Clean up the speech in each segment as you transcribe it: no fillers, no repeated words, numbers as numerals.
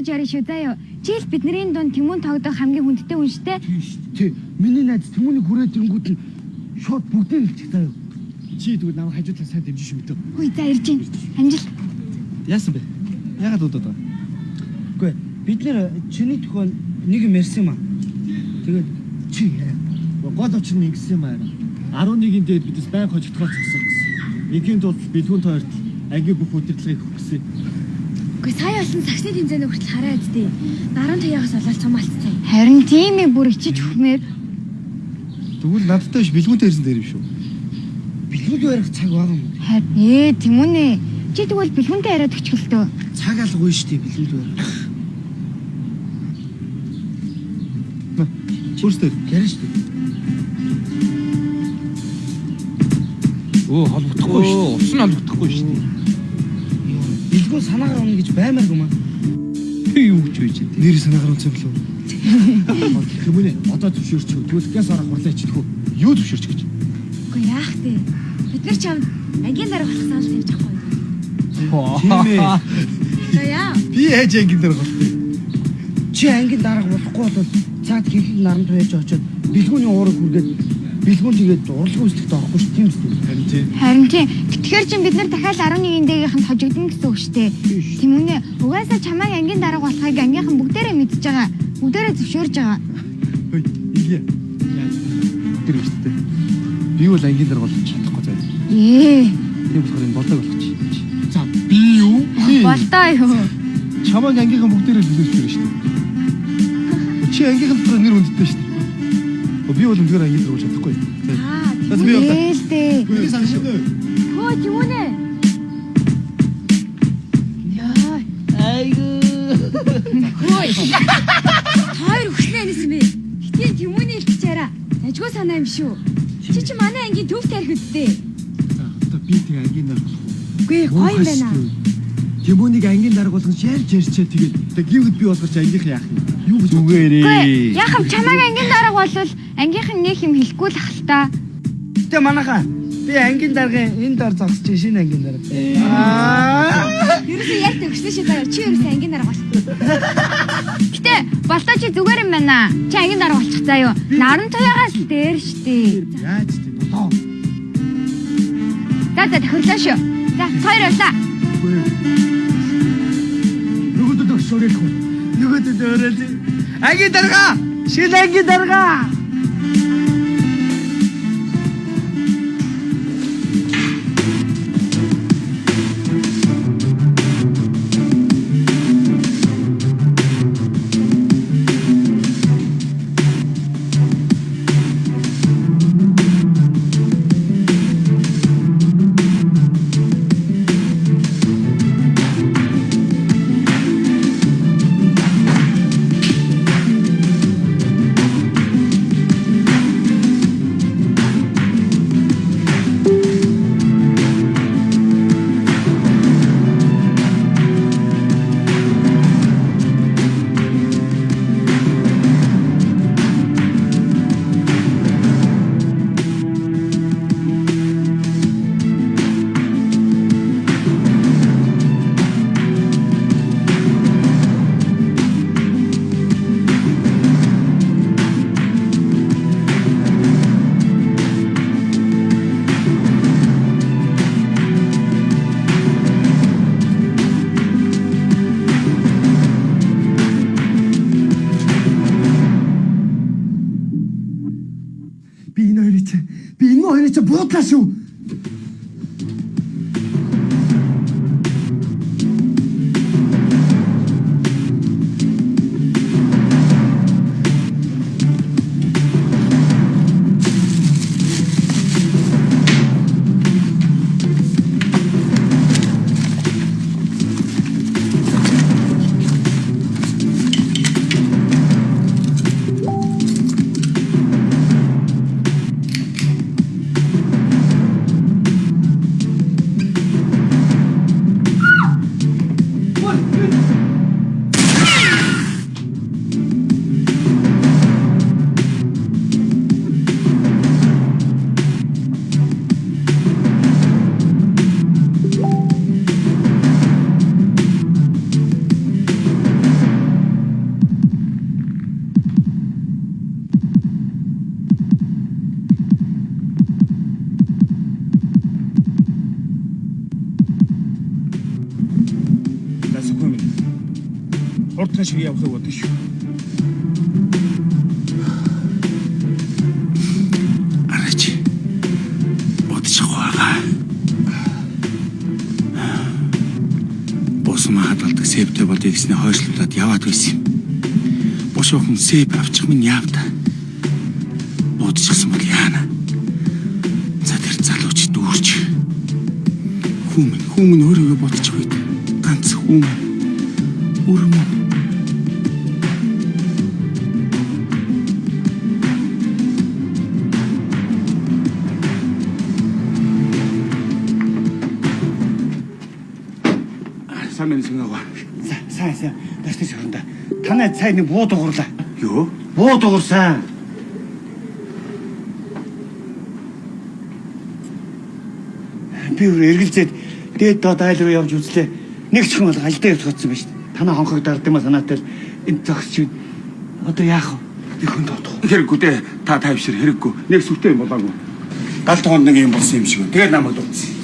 болгож ярих шүү заа юу. Жийл бидний дунд Тэмүүн тоглох хамгийн хүндтэй хүн шүү дээ. Тий. Миний найз Тэмүүнийг хүрээд ирэнгүүт нь шууд бүгдийг хэлчих заа юу. Чи тэгвэл намайг хажуудлаа сайн дэмжиж шүү мэдээ. Хүй за ирж гин. Амжил. Яасан бэ? Яагаад удаад байгаа? Үгүй бид нэр чиний төхөө нэг юм ярьсан юм аа. Тэгээд чи яриа. Гол учир нь ингэсэн юм аа. 11-ийн дээд бидээс байнга хожигдгоол цогсон гэсэн. Эгийн тулд бэлгүүн тойрт ангийн бүх удирдлагыг өгөх гэсэн. Үгүй сая болсон сагсны тэмцээний хүртэл хараа үздэй. Наран туяагаас болоод цумалцсан. Харин тийм ээ бүр ичиж өгмээр. Тэгвэл надтай биш бэлгүүнтэй ирсэн дээр юм шүү. Бэлгүүд барих цаг байгаа юм. Харин Тэмүүн ээ. Чи тэгвэл бэлгүүнтэй яриад өчгөлтөө. Цаг алгагүй шүү дээ бэлгүүд барих. Өөрсдөө Ярина шүү дээ. Өө холбогдохгүй шүү. Ус нь холбогдохгүй шүү дээ. Бэлгүү санаагаар унах гэж баймааргүй маа. Юу ч үгүй чи. Нэр санаагаар унах юм болов. Хүмүүний одоо зөвшөөрч тэгвэл газ арга хурлаач хэлэхүү. Юу зөвшөөрч гэж? Үгүй яах вэ? Бид нар чамд ангийн дараа болох санал тавьж байгаа юм. Тийм ээ. За яа. Би яаж ангийн дээр голтой. Чи ангийн дарга болохгүй бол цаад хийхийг наран туяаж очоод бэлгүүний уурыг хүргээд бэлгүүн тэгээд урлагын үстэйгт орохгүй шүү тийм үү? Харин тийм. Харин тийм. Тэгэхээр чинь бид нар дахиад 11-ийн дээгийнхэнд хожигдно гэсэн үг шүү дээ. Тэмүүн ээ. Угаасаа чамайг ангийн дарга болохыг ангийнхан бүгдээрээ мэдж байгаа. Бүгдээрээ зөвшөөрж байгаа. Хөөе, Илия. Яаж тэр үстэй. Би бол ангийн дээр болж чадахгүй заа. Тийм болохоор энэ болдог болох чи. За би юу? Болтоо юу. Чамайг ангийнхан бүгдээрээ төлөвлөж шүү дээ. Чи ангийнхан дотор нэр хүндтэй шүү дээ. Би бол өндөр ангийн дээр болж чадахгүй. За би бол. Ээлтэй. Би сан шүү. Хөө Тэмүүн ээ. Яа. Айгуу. Хөөе. Хоёр өгснээ нэс бэ. Гэтийн Тэмүүний хэлчихээрээ. Ажгүй санаа юм шүү. Чи чи манай ангийн төв тарих үсттэй. За одоо би тэг ангийн нар болох. Үгүй гоё юм байна. Тэмүүнийг ангийн дарга болгон ярьчаа тэгээд тэг гівд би болгоч ангийнхан яах юм. Юу гэж Зүгээрээ. Яхав чамайг ангийн дарга болвол ангийнхан нэг юм хэлэхгүй л ах л та. Гэтэ манайхаа би ангийн даргын энэ дор зогсож шинэ ангийн дарга. Ерөөсөө яг төгсөн шүү даа. Чи ерөөсөө ангийн дарга болсон. Гэтэ болтоо чи зүгээр юм байна. Чи ангийн дарга болчих заа юу. Наран туяагаас л дээр штий. яаж тийм болоо. За тохирлоо шүү. За хоёр явлаа. Нөгөөдөө төгсөөрэй хөө. Нөгөөдөө дөөрөл. Ангийн дарга! Шинэ ангийн дарга! Би энэ хоёрыг чи буудлаа шүү. сайхан шиг явахыг бодож шүү. Араач. Бодчихгүй байгаа. Босмаа хадгалдаг сэбтэй бодъё гэснээр хойшлуулад яваад байсан юм. Бошоохон сэб авчих минь яав та. Бодчихсан бол яана. За тэр залууч дүүрч. Хүмүн өөрийгөө бодчих үед ганц хүм үрмэн. Сайн сүнээгөө. Сайн. Даштай шорондоо. Танай цай нэг буу дугуурлаа. Юу? Буу дугуурсан. Би өөр эргэлзээд дээд доод айл руу явж үзлээ. Нэг ч хүн бол альдаа явцгаадсан байж. Танай хонхог дардсан юм санаатай л энэ зогсч одоо яах вэ? Би хүн доодох. Хэрэггүй дээ. Та тайвшир хэрэггүй. Нэг сүртэй юм болоогүй. Галт хонд нэг юм болсон юм шиг. Тэгээд намайг дуудсан.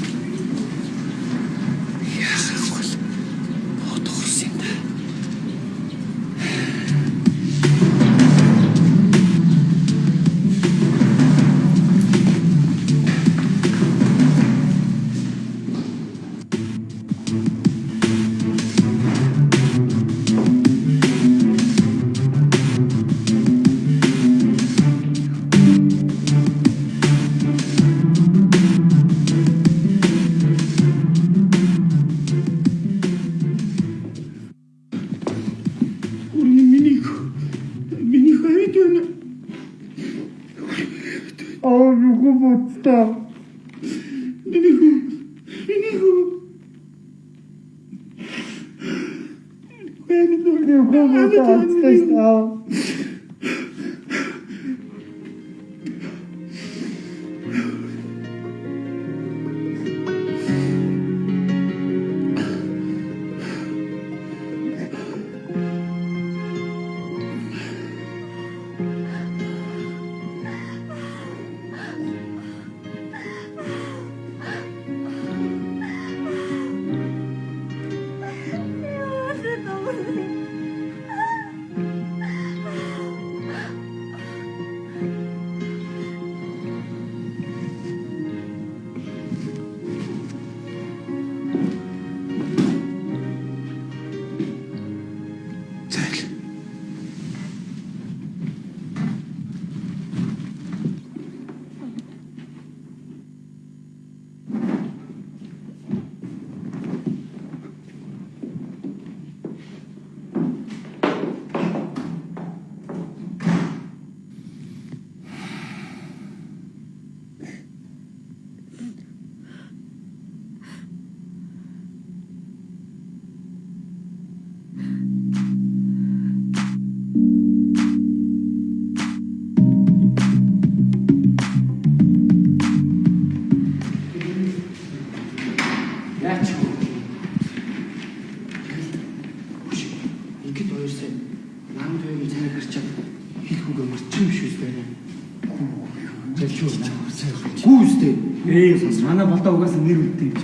Манай болдоо угаасаа нэр үлдээ гэж.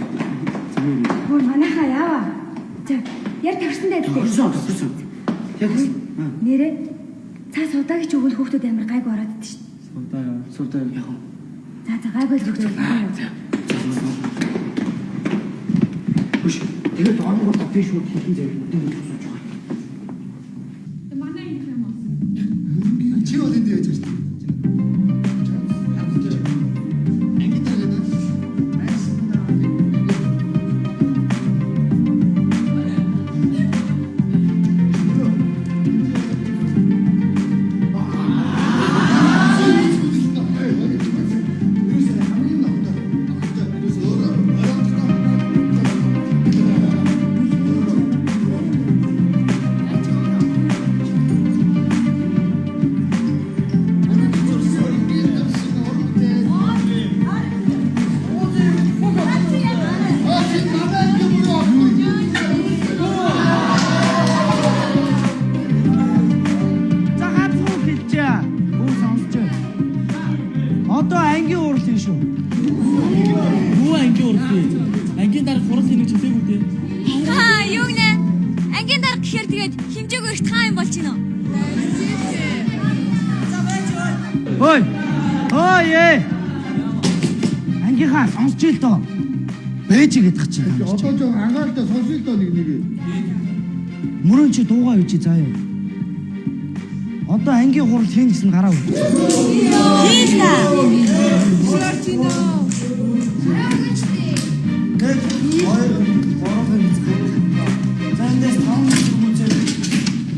Хөө манайхаа яава. За яар тавьсан даа дээ. Орсон. Яг нэрээ цаа судаагийн ч өгөл хүүхдүүд амар гайг ороод идэв шүү. Судаа яг. За гайгүй л өгдөг. Хүш. Тэгээд доогоор татвиш шууд хийх зэрэг үдэн тусууж байгаа. Манай юм уу? Чи бол энд яаж ирсэн? Ой. Ой ээ. Ангийнхаа сонсч ил доо. Бэж игээд гах чинь. Одоо ч ангаалтаа сонсё л доо нэг. Мөрөн чи дуугаа үйж заяа. Одоо ангийн хурал хийн гэсэн гараа үз. Хийн та.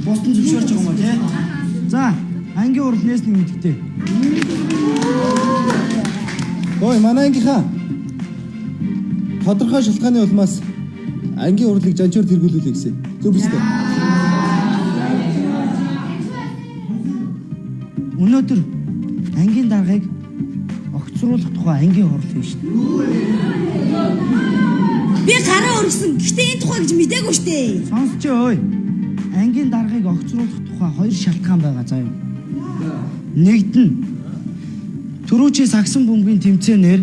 Бостон зөвшөөрч байгаа юм тий. За, ангийн хурал нээсний мэдгтэй. Ой, манай ангийнхаа тодорхой шалтгааны улмаас ангийн урлыг жанчаар тэргүүлүүлээ гэсэн. Зөв биз дээ? Өнөөдөр ангийн даргаыг огцруулах тухай ангийн хурал хийн шүү дээ. Би гараа өргөсөн. Гэхдээ энэ тухай гэж мэдээгүй шүү дээ. Сонсч ой. Ангийн даргаыг огцруулах тухай хоёр шалтгаан байгаа заяа. Нэгд нь түрүүчийн сагсан бөмбөгийн тэмцээнээр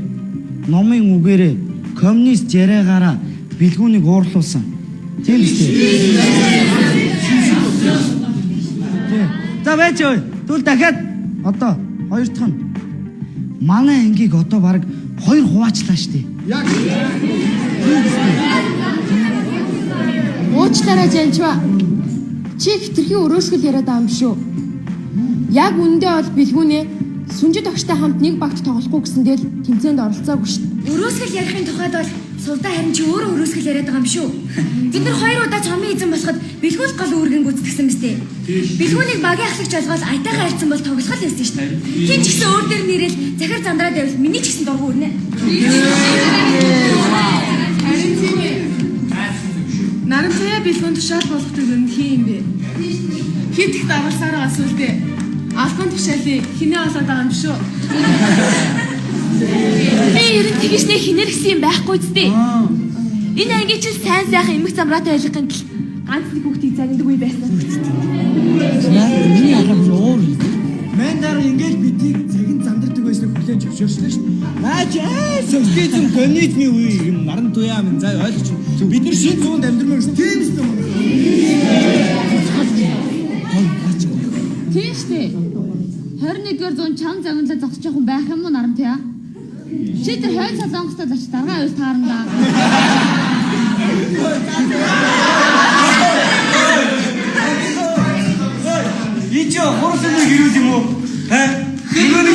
номын үгээрээ коммунист яриагаараа бэлгүүнийг уурлуулсан. Тийм биз дээ. За байж ой. Түл дахиад одоо хоёр дахь нь манай ангийг одоо баг хоёр хуваачлаа штэ. Яг Уучлаарай Жанчва. Чи хитрхи өрөөсгөл яриад байгаа юм шүү. Яг үндэ бол бэлгүүнээ сүнжид огштой хамт нэг багт тоглохгүй гэсэндээ л тэмцээнд оролцоогүй шүү. Өрөөсгөл ярихын тухайд бол сулдаа харин чи өөрөө өрөөсгөл яриад байгаа юм шүү. Бид нар хоёр удаа цомын эзэн болоход бэлгүүл гол үүргэн гүйцэтгсэн мэт ээ. Бэлгүүнийг багийн ахлагч олгоод айтайхан харьцсан бол тоглох л байсан шүү дээ. Хин ч гэсэн өөр дээр нэрэл захир зандраад байвал миний ч гэсэн дургу өрнэ. Харин тийм ээ. Наранчаа бэлгүүн тушаал болгохдаг юм хин юм бэ? Хит их даварсаар байгаа сүлдээ. Албан тушаалыг хинээ олоод байгаа юм шүү. Би ерөн тэгшнээ хинэр гэсэн юм байхгүй зү. Энэ ангийн чинь сайн сайхан эмх замраатай байлгахын тул ганц нэг хүүхдийг загнадаггүй байсан. Миний алам уур. Мэн дараа ингээд бидийг цагийн зандардаг байсныг хүлээн зөвшөөрсөн шүү дээ. Наач социализм коммунизмын үе юм наран туяа минь заа ойлгоч. Бид нар шин зүүнд амьдрмаар шүү. Тийм шүү. Тийм шүү дээ. 21-р зуун чам загналаа зогсож явах байх юм уу наран тий а? Чи тэр хойд солонгостоос очиж даргаа уйл таарна. Ичи хурцны гэрүүл юм уу? Гэрүүл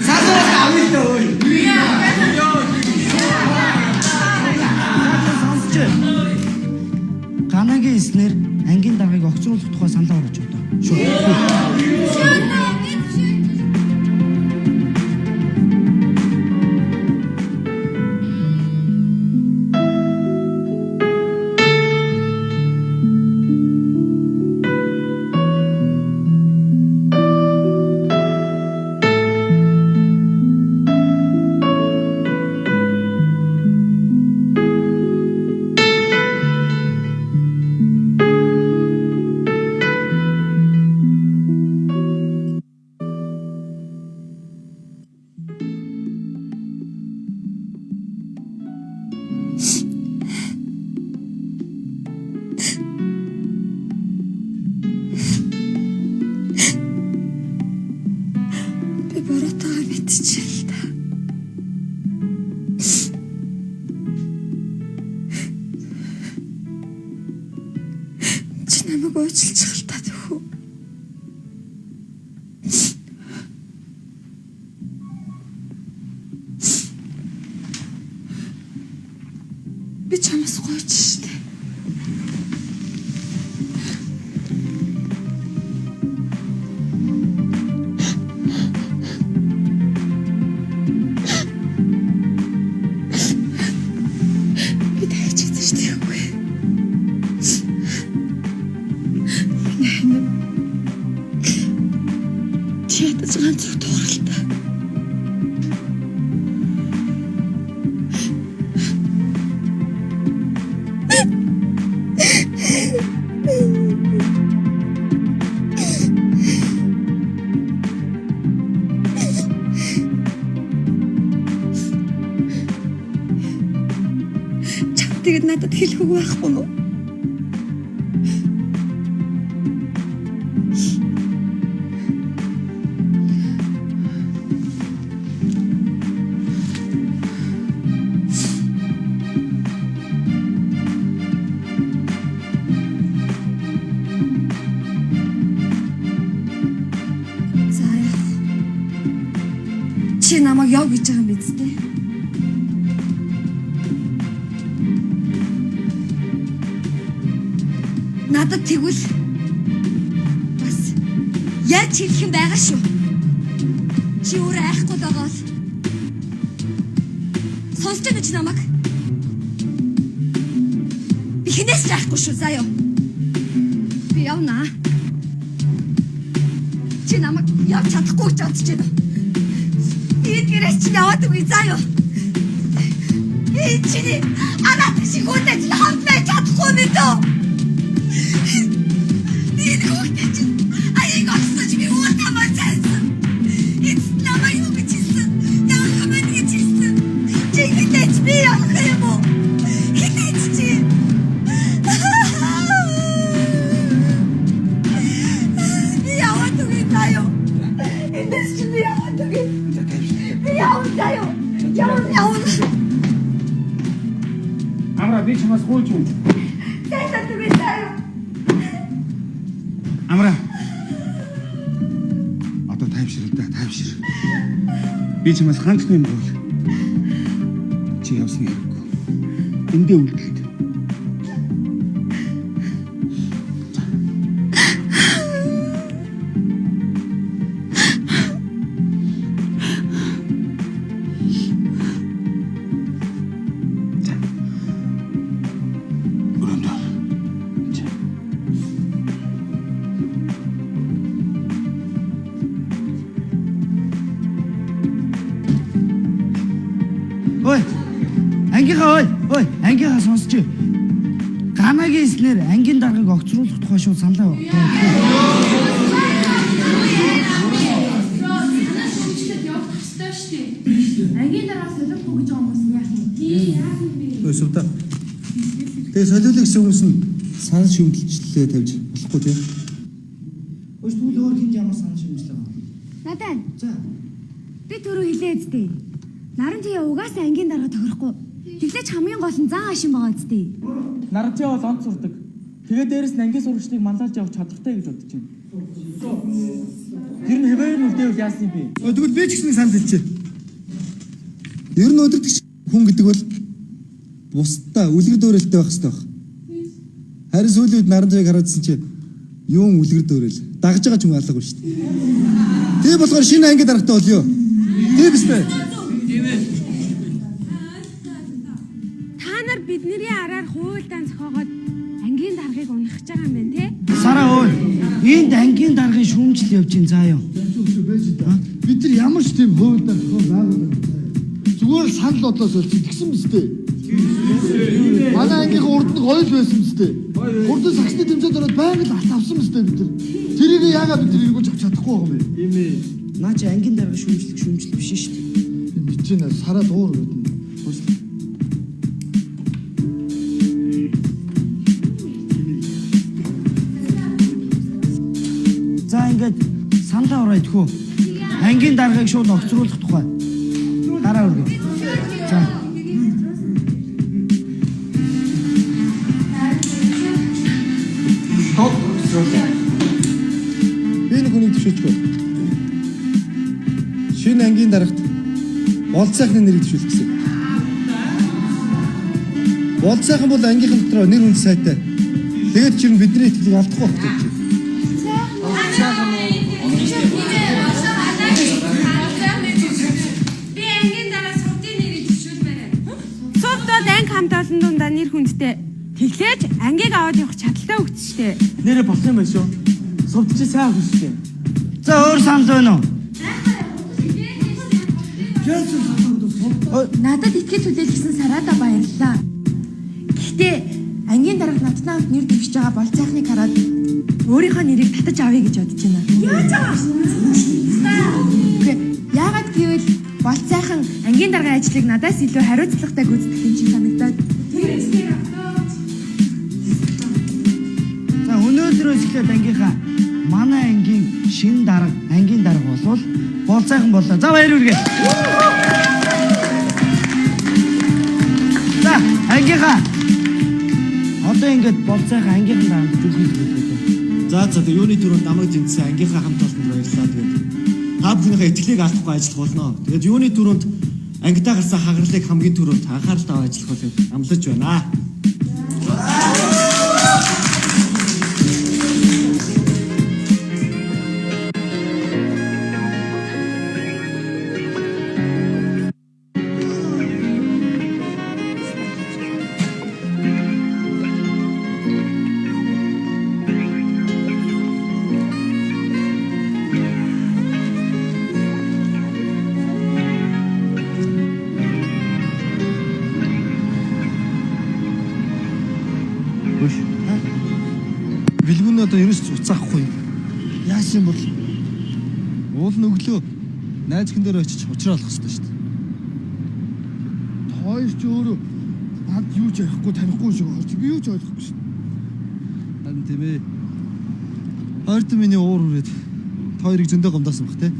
сасаас авъя л ой. Ганагийн эснэр ангийн даргаыг огцруулах тухай саналаа оруулж байна. Шүү. Намайг уучлах халтаад өгөө. Би чамаас гойч штэ. Би дахиж хэлсэн штэ үгүй. Ядаж ганц үг тууралтай. Чам тэгэд надад хэлэхгүй байхгүй юу? Чи намайг яв гэж байгаа юм биз дээ. Надад тэгвэл бас яаж хэлэх юм байгаа шүү. Чи өөрөө айхгүй байгаа бол сонсож байна чи намайг. Би хинээс ч айхгүй шүү заяа. Би явна. Чи намайг явж чадахгүй гэж бодож байна. Эдгээрээс чи яваад үгүй заяа. Чиний анаад шиг үүтэй чи хамт байж чадахгүй мэт үү? Энэ хүүхдээ чи аяг олсож би үүтэй мацсан. Эц намайг юу гэж хэлсэн? Яах юм бэ гэж хэлсэн? Чи хитэж би явах юм уу? Хитэж чи. Би яваад үгүй заяа. Эндээс чи би яваад үгүй. Би яваад заяа. Яваад. Амра би чамаас хууч юу? Тэнцээ түгэй заяа. Амра. Одоо тайвшир. Би чамаас хандлах юм бол чи явсан хэрэггүй. Эндээ үлдэлт. Ой, ангийнхаа сонсч. Ганагийн эснэр ангийн даргаыг огцруулах тухай шууд саналаа. Ангийн дараа солихгүй гэж байгаа хүмүүс яах юм? Өсөвдөө. Тэгээ солиулах гэсэн хүмүүс нь санал шүүмжлэлээ тавьж болохгүй тийм. Өөс түүл өөр хин ямар санал шүүмжлээ байна. Надад За. би түрүү хэлээ зү. Наран тие угаасаа ангийн дараа тохирохгүй. Тэглэж хамгийн гол нь зан ашин байгаа зү. Нарантиа бол онц сурдаг. Тэгээ дээрэс нь ангийн сурагчдыг манлайлж явах чадвартай гэж бодож байна. Тэр нь хэвээр нь үлдээвэл яасан юм бэ? Тэгвэл би ч гэсэн санал хэлчихэ. Ер нь өдөртөгч хүн гэдэг бол бусдаа үлгэр дөөрөлттэй байх хэрэгтэй баг. Харин сүүлийн үед Нарантайг хараадсан чи юун үлгэр дөөрөл дагж байгаа ч юм алгагүй шүү дээ. Тэгээ болохоор шинэ анги даргатай болё. Тийм биз дээ. Та нар бидний араар хуйлдаан зохиогоод ангийн даргаыг унахж байгаа юм байна те? Сара ой. Энд ангийн даргын шүүмжил явж ин заа юу. Бид нар ямар ч тийм хөвөлдөр байгуулдаг. Зүгээр санал бодлоос олж тэгсэн биз дээ. Манай ангийнхаа урд нь гоёл байсан биз дээ. Урдын сагсны тэмцээнд ороод байнга л алт авсан биз дээ бид нар. Тэрийг яагаад бид нар эргүүлж авч чадахгүй байгаа юм бэ? Ийм ээ. Наа чи ангийн даргын шүүмжил биш шүү дээ. Би ч нэ сараа дуур гэдэг. За ингээд саналаа ороо идэхүү. Ангийн даргаыг шууд огцруулах тухай. Дараа өргөө. За. Би нэг хүнийг төвшөөчгүй. Шинэ ангийн дарагт болцсайхны нэрийг төвшүүлэх гэсэн. Болцсайхан бол ангийнхан дотроо нэр хүнд сайтай. Тэгээд чинь бидний итгэлийг алдахгүй байх гэж. Би ангийн дараа сувдын нэрийг зөвшөөрмээрэй. Сувд бол анги хамт олон дундаа нэр хүндтэй. Тэглээж ангиг аваад явах чадaltaй өгч штэ. Нэрээ болсон юм байна шүү. Сувд чи сайн хүсчээ. За өөр санал байна уу? Надад итгэж хүлээлгэсэн Сараада баярлалаа. Гэхдээ ангийн дарга надтай хамт нэр дэвшиж байгаа болцсайхныг хараад өөрийнхөө нэрийг татаж авъя гэж бодож байна. Яаж аа? Яагаад гэвэл болцсайхан ангийн даргын ажлыг надаас илүү хариуцлагатай гүйцэтгэх юм шиг санагдаад. За өнөөдрөөс эхлээд ангийнхаа манай ангийн шин дарга ангийн дарга болвол болцайхан боллоо. За баяр үргээ. За ангийнхаа одоо ингээд болцайхан ангийнхан дарга зүгэл хэлээ. За юуны түрүүнд намайг зинтсэн ангийнхаа хамт олонд баярлалаа тэгээд та бүхнийхээ итгэлийг алдахгүй ажиллах болно. Тэгээд юуны түрүүнд ангидаа гарсан хагарлыг хамгийн түрүүнд анхаарал тавь ажиллах бол амлаж байна. Бэлгүүн одоо ерөөс уцаахгүй. Яаш юм бол Уул нь өглөө найз хэн дээр очиж учраа олох хэрэгтэй шүү дээ. хоёр ч өөрөө над юу ч ярихгүй танихгүй шиг орч би юу ч ойлгохгүй шүү. Харин тийм ээ. Хоёрт миний уур үрээд хоёрыг зөндөө гомдосон бах те.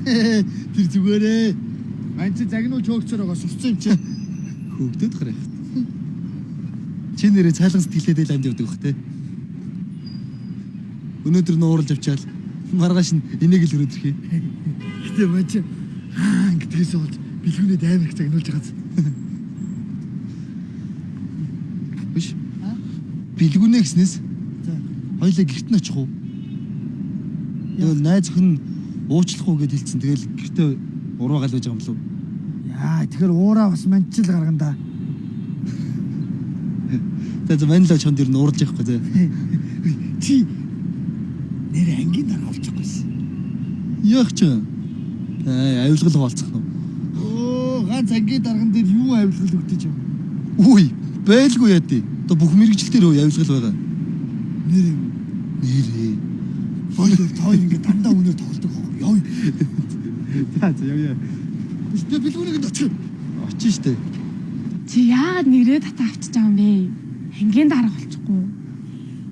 Тэр зүгээрээ. Мань чи загнуу чөөгчөр байгаа сурцсан юм чи. Хөвгдөд гарах. Чи нэрээ цайлган сэтгэлээдээ л амд явдаг бах те. Өнөөдөр нь ууралж авчаал. Маргааш нь энийг л өрөөдрхий. Гэтэ мань чи гэдгээс болж бэлгүүнээ амар их загнуулж байгаа. Биш. Бэлгүүнээ гэснээс хоёлаа гэрт нь очих уу? Найз охин уучлах уу гэж хэлсэн. Тэгэл гэртээ ураагаал байж байгаа юм лу. Яа тэгэхээр уураа бас манчил гаргана да. За манлаа чонд ер нь уурж явахгүй зэ. Чи нэр ангийн дараа болчихгүйсэн. Яах ч авилгал хаалцах нь. Оо ганц ангийн дарган дээр юу авилгал өгдөж юм. Үгүй байлгүй яа тий. Одоо бүх мэрэгчлэлтэр авилгал байгаа. Нэрээ. Хоёр ингэ дандаа өнөр тоглодог хоо. Яа. За яа. Тэ бэлгүүнийг очих. Очиж штэ. Чи яагаад нэрээ татаа авчиж байгаа юм бэ? Ангийн дараа болчихгүй.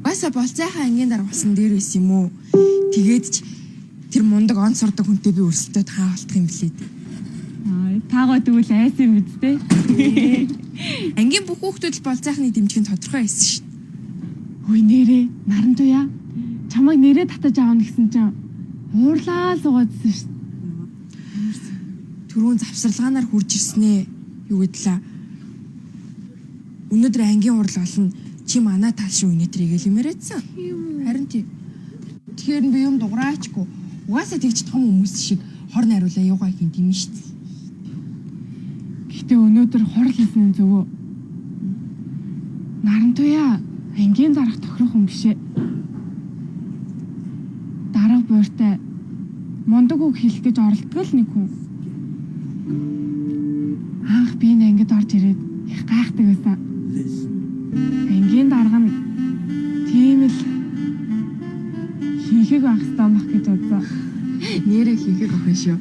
Баса болцайхаа ангийн дараа болсон дээр байсан юм уу? Тэгээд ч тэр мундаг он сурдаг хүнтэй би өрсөлдөө таавалдах юм блээ. Таагаа тэгвэл айс юм биз дээ. Ангийн бүх хүүхдүүд л болцайхны дэмжигийн тодорхой байсан шин. Хөөе нэрээ, наран туяа. Чамайг нэрээ татаж аавна гэсэн чинь уурлаа суугаадсэн шин. Түрүүн завсарлагаанаар хурж ирснээ. Юу гэдлээ? Өнөөдөр ангийн урал болно. Чи манай тал шиг өнөөдрийг л юмэрэдсэн. Харин тий. Тэгэхээр би юм дуграачгүй. Угаасаа тэгж том хүмүүс шиг хор найруулаа явгаа гин тийм шүү дээ. Гэтэ өнөөдөр хурал хийсэн зөвөө. Наран туяа ангийн дарах тохирох хүн бишээ. Дарга буйртай мундаг үг хэлэх гэж оролддог л нэг хүн. Анх би энэ ангид орж ирээд их гайхдаг байсан. Ангийн дарга нь тийм л хийхэг байх хэрэгтэй байх гэж бодсон. Нэрээ хийхэг охин шүү.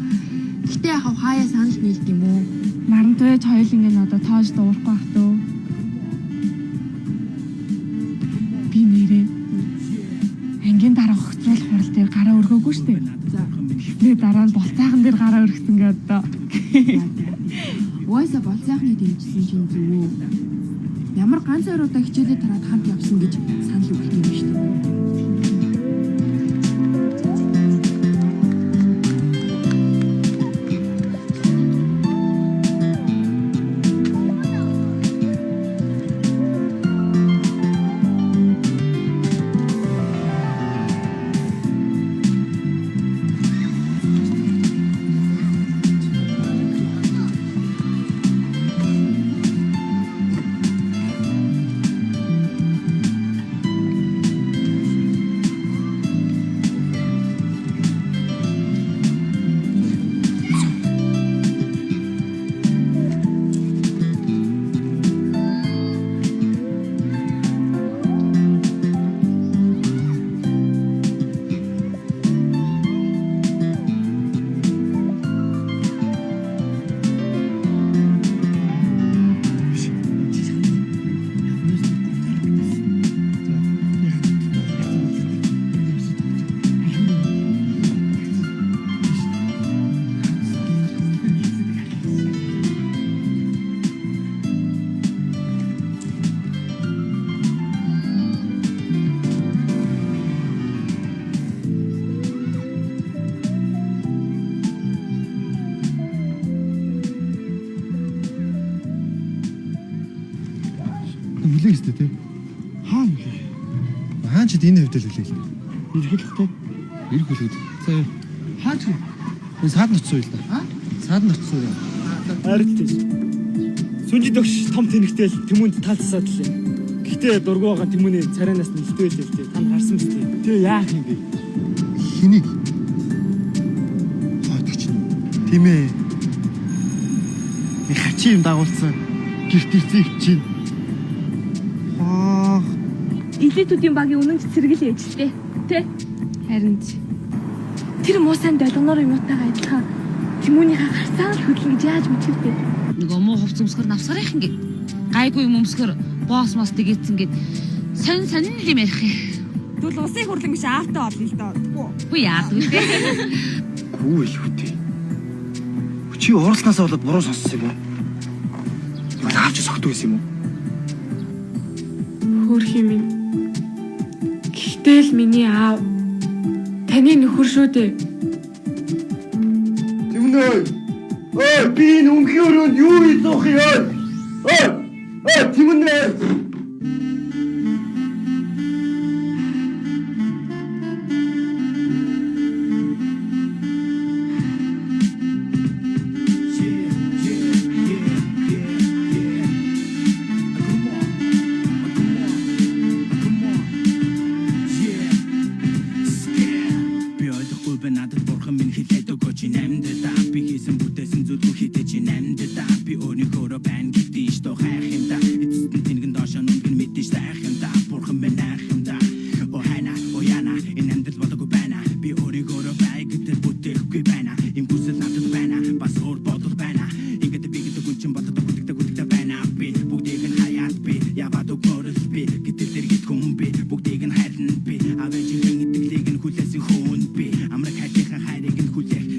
Гэтэ яхав хаяа санал нийлд юм уу? Наран туяач хоёуланг нь одоо тоож дуурахгүй бах төө. Би нэрээ ангийн дарга огцруулах хурал дээр гараа өргөөгүй штэ. За. Тэгээ дараа нь болцаахан дээр гараа өргөсөн гэдэг одоо. Угаасаа болцайхны дэмжсэн чинь зүгөө. Ямар ганц оройдоо хичээлээ тараад хамт явсан гэж санал өгөх юм шүү дээ. хүлээх ёстой тий. Хаана вэ? Хаан ч энэ хөвдөл хүлээх. Иргэлтэй. Ир хүлээд. За юу? Хаач вэ? Энэ саад ноцсон юм л да. Саад ноцсон юм. Харилтээ. Сүнжид өгш том тэнэгтэл Тэмүүнд таалцсаад лээ. Гэхдээ дургу байгаа Тэмүүний царайнаас нэлтэй л дээ. Та харсан биз дээ. Тэгээ яах юм бэ? Хэнийг? Хойдогч нь. Тийм ээ. Би хачи юм дагуулсан. Гэрт ирсэн чинь. Аа, Элитүүдийн багийн үнэн цэцэрлэг ээжтэй. Тэ? Харин ч. Тэр муу сайн долгоноор юмтайгаа адилхан Тэмүүнийхээ гарцаа л хөдлөн гэж яаж мэдэх вэ? Нөгөө муу хувц өмсгөр навсгарах ингээд гайгүй юм өмсгөр боос мос дэгээцэн гээд сонин юм ярих юм. Тэгвэл усын хурлан биш аавтаа олно л доо. Хүү яадаг вэ? гүү л үтэй. Чи уралснаас болоод буруу сонссон юм уу? Тэгвэл аавч согтуу байсан юм уу? Хөөх юм. Гэхдээ л миний аав таны нөхөр шүү дээ. Тэмнээ. Би энэ өмхийн өрөөнд юу хийх юм? Тэмнээ. Надад бурхан минь хэлээд өгөө чи нэмдэ та би хийсэн бүтээсэн зүйлгүй хийдэ чи нэмдэ та би өөрийнхөө байн гэдэг ч тоо хайх юм да эцэст нь тэнгэн доошоо нүгэн мэдээж хайх юм да бурхан минь хайх юм да о хайна о яна энэ амьдрал бодоагүй байна би өөрийнхөө бай гэдэг бүтээхгүй байна им бүсэл надад байна бас өөр бодол байна ингээд би гэдэг хүн чин боддог бүдэгтэй байна би бүгдийг нь хаяад би яваад өгөөрөл би гэдэг дэргэд хүн би бүгдийг нь хайрна би авэж итгэлийн итгэлийг нь хүлээсэн хүн би амраг хайрын хайрыг нь хүлээх